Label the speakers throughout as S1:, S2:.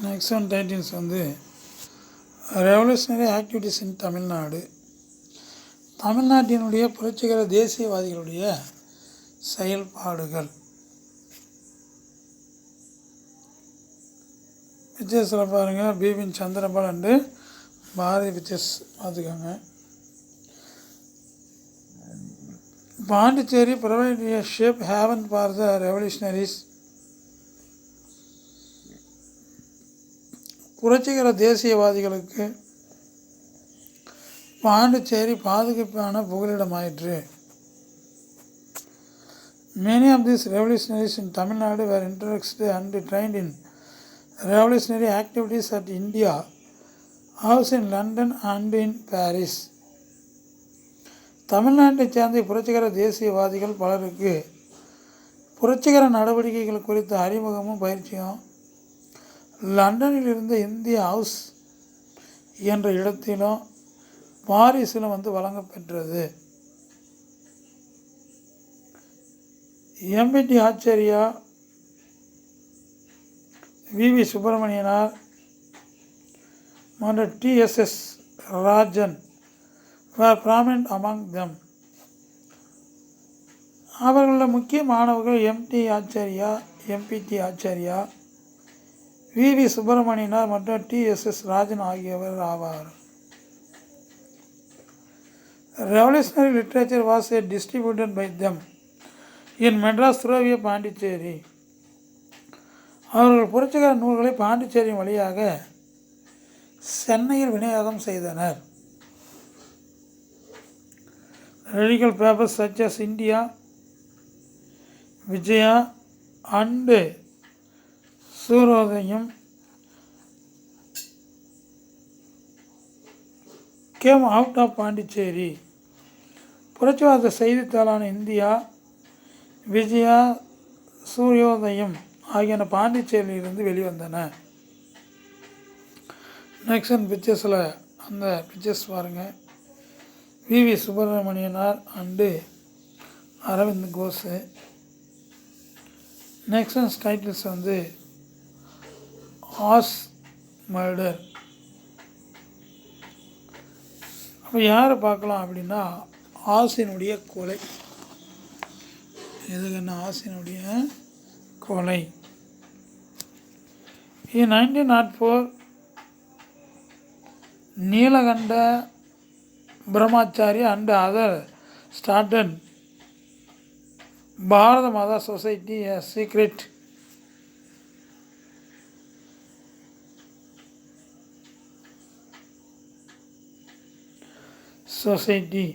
S1: Next one titles வந்து revolutionary activities இன் தமிழ்நாடு. தமிழ்நாட்டினுடைய புரட்சிகர தேசியவாதிகளுடைய செயல்பாடுகள். பிக்சர்ஸில் பாருங்கள், பிபின் சந்திரபால் அண்டு பாரதி பிக்சர்ஸ் பார்த்துக்கோங்க. Pondicherry provided a safe haven for the revolutionaries. புரட்சிகர தேசியவாதிகளுக்கு பாண்டிச்சேரி பாதுகாப்பான புகலிடமாயிற்று. Many of these revolutionaries in Tamil Nadu were interested and trained in revolutionary activities at India House in London and in Paris. தமிழ்நாட்டைச் சேர்ந்த புரட்சிகர தேசியவாதிகள் பலருக்கு புரட்சிகர நடவடிக்கைகள் குறித்த அறிமுகமும் பயிற்சியும் லண்டனில் இருந்த இந்திய ஹவுஸ் என்ற இடத்திலும் பாரிஸிலும் வந்து வழங்கப்பெற்றது. எம்பிடி ஆச்சாரியா, விவி சுப்பிரமணியனார் மற்றும் TDS Rajan were prominent among them. அவர்களில் முக்கிய மாணவர்கள் எம்டி ஆச்சாரியா, எம்பிடி ஆச்சாரியா, விவி சுப்பிரமணியனார் மற்றும் டிஎஸ்எஸ் ராஜன் ஆகியவர் ஆவார். Revolutionary literature was distributed by them in Madras through Pondicherry. அவர்கள் புரட்சிகர நூல்களை பாண்டிச்சேரி வழியாக சென்னையில் விநியோகம் செய்தனர். Radical papers such as India, Vijaya and Surodayam came out of Pondicherry. புரட்சிவாத செய்தித்தாளான இந்தியா, விஜயா, சூரியோதயம் ஆகியன பாண்டிச்சேரியிலிருந்து வெளிவந்தன. நெக்ஸ்ட் பிக்சர்ஸில் அந்த பிக்சர்ஸ் பாருங்கள். VV Subramanianar and Aravind Ghosh. Next titles வந்து ஆஸ் மர்டர். அப்போ யாரை பார்க்கலாம் அப்படின்னா, ஆசினுடைய கொலை. எதுக்குன்னா ஆசினுடைய கொலை. 1904 Neelakanta Brahmacharya and other started Bharata Mata Society, a secret society.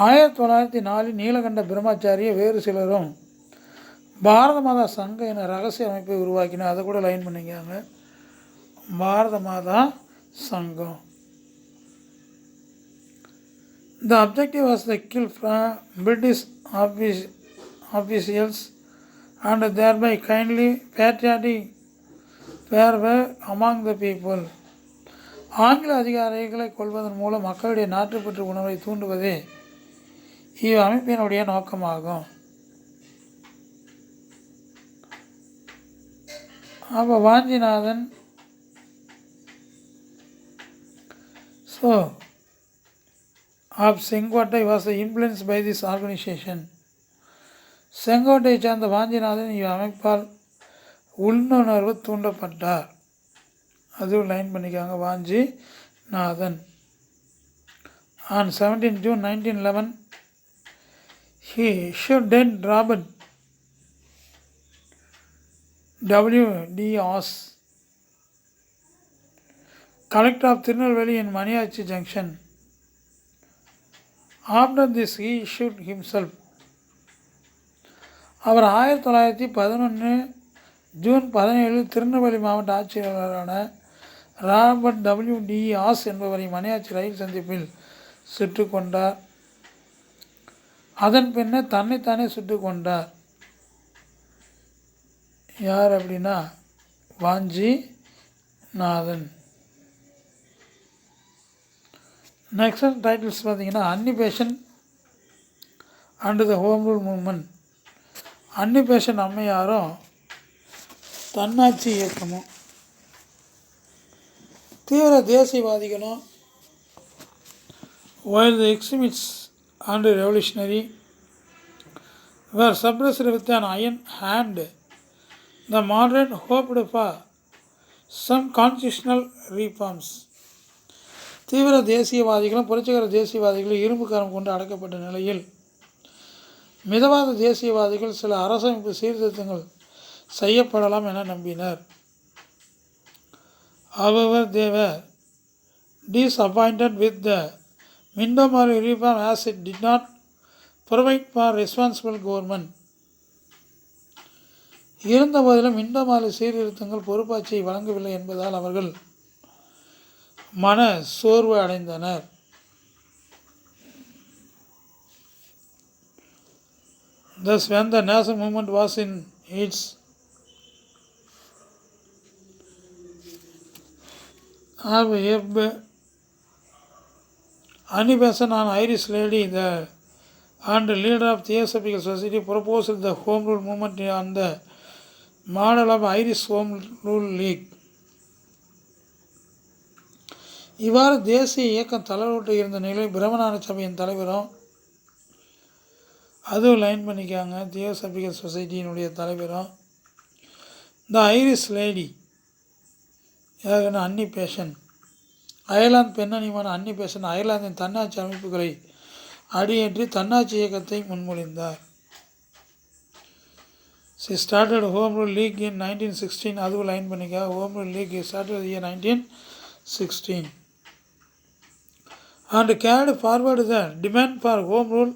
S1: 1904 Neelakanta பிரம்மச்சாரிய வேறு சிலரும் பாரத மாதா சங்க என ரகசிய அமைப்பை உருவாக்கினார். அதை கூட லைன் பண்ணிக்காங்க, பாரத மாதா சங்கம். The objective was to kill British officials and thereby kindly patriotic fervor among the people. ஆங்கில அதிகாரிகளை கொள்வதன் மூலம் மக்களுடைய நாட்டுப்பற்று உணர்வை தூண்டுவதே இவ்வமைப்பினுடைய நோக்கமாகும். அப்போ Vanchinathan of Sengotai was influenced by this organization. Sengottai சேர்ந்த வாஞ்சிநாதன் இவ்வமைப்பால் உள்ளுணர்வு தூண்டப்பட்டார். அதுவும் லைன் பண்ணிக்காங்க, Vanchinathan. On 17 June 1911 he issued dead Robert W.D. Oss, collector of Tirunelveli in Maniachi Junction. After this he issued himself. அவர் 1911 ஜூன் 17 திருநெல்வேலி மாவட்ட ஆட்சியாளரான ராபர்ட் W.D. ஆஸ் என்பவரை மணியாச்சி ரயில் சந்திப்பில் சுட்டு கொண்டார். அதன் பின்னர் தன்னைத்தானே சுட்டு கொண்டார். யார் அப்படின்னா வாஞ்சிநாதன். நெக்ஸ்ட் டைட்டில்ஸ் பார்த்தீங்கன்னா, Annie Besant and the home rule movement. Annie Besant அம்மையாரும் தன்னாட்சி இயக்கமும். தீவிர தேசியவாதிகளும் while the extremists and revolutionary were suppressed with an iron hand, the moderate hoped for some constitutional reforms. தீவிர தேசியவாதிகளும் புரட்சிகர தேசியவாதிகளும் இரும்பு கரம் கொண்டு அடக்கப்பட்ட நிலையில் மிதவாத தேசியவாதிகள் சில அரசமைப்பு சீர்திருத்தங்கள் செய்யப்படலாம் என நம்பினர். However, they were disappointed with the Mindomali reform as it did not provide for responsible government. இருந்தபோதிலும் மிண்டோமாலி சீர்திருத்தங்கள் பொறுப்பாட்சியை வழங்கவில்லை என்பதால் அவர்கள் மன சோர்வு அடைந்தனர். Thus, when the national movement was in its ebb, Annie Besant, an Irish lady and leader of Theosophical Society, proposed the Home Rule movement on the model of Irish Home Rule League. இவ்வாறு தேசிய இயக்கம் தளர்வுட்டு இருந்த நிலையில் பிரம்மஞான சபையின் தலைவரும் அதுவும் line பண்ணிக்காங்க தியோசபிக்கல் சொசைட்டியினுடைய தலைவரும் த ஐரிஷ் லேடி யாருன்னா அன்னி பெசன்ட், அயர்லாந்து பெண்ணணிமான அன்னி பெசன்ட் அயர்லாந்தின் தன்னாட்சி அமைப்புகளை அடியேற்றி தன்னாட்சி இயக்கத்தை முன்மொழிந்தார். She started Home Rule League in 1916. அதுவும் line பண்ணிக்கா. Home Rule League started in 1916 and carried forward the demand for home rule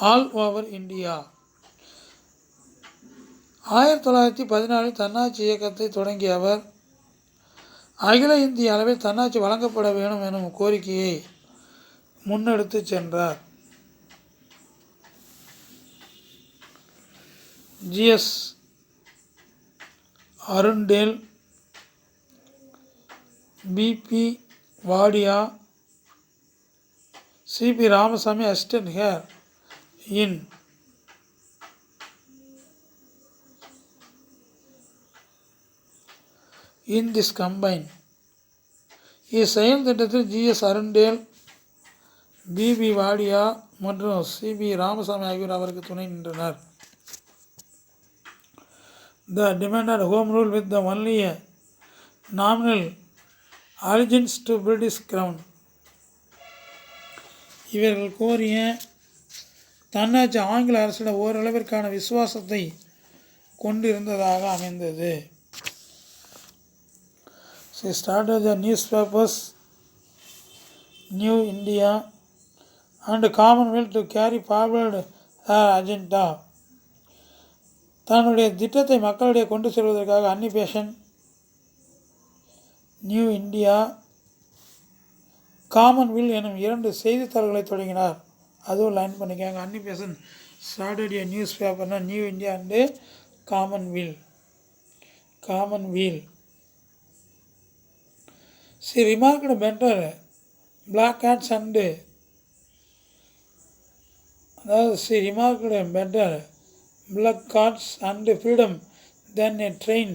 S1: all over India. 1914 தன்னாட்சி இயக்கத்தை தொடங்கிய அவர் அகில இந்திய அளவில் தன்னாட்சி வழங்கப்பட வேண்டும் எனும் கோரிக்கையை முன்னெடுத்து சென்றார். GS Arundale, BP Wadia, CP Ramaswamy assisted her in this combine. இச்செயல் திட்டத்தில் ஜிஎஸ் அருண்டேல், பிபி வாடியா மற்றும் சிபி ராமசாமி ஆகியோர் அவருக்கு துணை நின்றனர். The demanded home rule with the only nominal allegiance to British crown. இவர்கள் கோரிய தன்னாட்சி ஆங்கில அரசிடம் ஓரளவிற்கான விசுவாசத்தை கொண்டிருந்ததாக அமைந்தது. She started the newspapers New India and Commonwealth to carry forward her agenda. தன்னுடைய திட்டத்தை மக்களிடையே கொண்டு செல்வதற்காக Annie Besant New India, Commonwealth எனும் 2 செய்தித்தாள்களை தொடங்கினார். அதுவும் லைன் பண்ணிக்காங்க. Annie Besant started a news பேப்பர்னா New India and Commonwealth. She remarked better black hats and she remarked better black cards and freedom than a train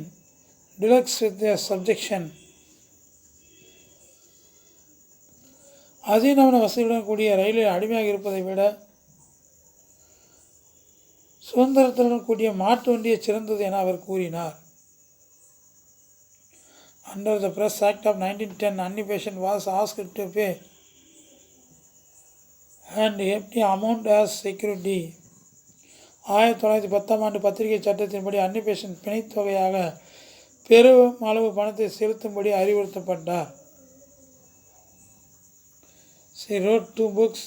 S1: deluxe with their subjection. அதீனமான வசதியுடன் கூடிய ரயிலில் அடிமையாக இருப்பதை விட சுதந்திரத்துடன் கூடிய மாட்டு வண்டியை சிறந்தது என அவர் கூறினார். Under the Press Act of 1910, Annie Besant was asked to pay an hefty amount as security. 1910 ஆண்டு பத்திரிகை சட்டத்தின்படி அன்னி பெசன்ட் பிணைத்தொகையாக பெரும் அளவு பணத்தை செலுத்தும்படி அறிவுறுத்தப்பட்டார். She wrote 2 books,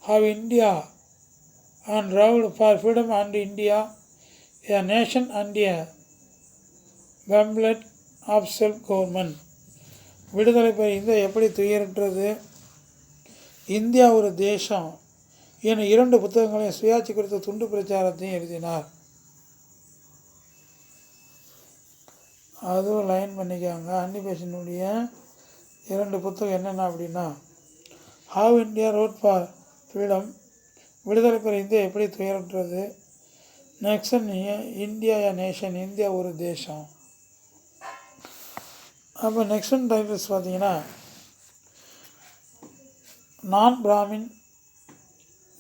S1: How India and Road for Freedom and India, A Nation and a Pamphlet of Self-Government. விடுதலை பெற India எப்படி துயரற்றது, India ஒரு தேசம் என 2 புத்தகங்களையும் சுயாட்சி குறித்த துண்டு பிரச்சாரத்தையும் எழுதினார். அதுவும் லைன் பண்ணிக்காங்க. அன்னி பெசன்ட்டுடைய 2 புத்தகம் என்னென்ன அப்படின்னா how India wrought for freedom, விடுதலை பெற இந்தியா எப்படி துயரற்றது, நெக்ஸ்ட் இந்தியா நேஷன், இந்தியா ஒரு தேசம். அப்போ நெக்ஸ்ட் ஒன் டைட்டில்ஸ் பார்த்தீங்கன்னா non Brahmin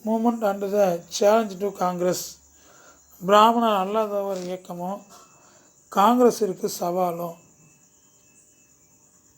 S1: movement and the challenge to Congress. பிராமணர் அல்லாதவர் இயக்கமும் காங்கிரஸிற்கு சவாலும்.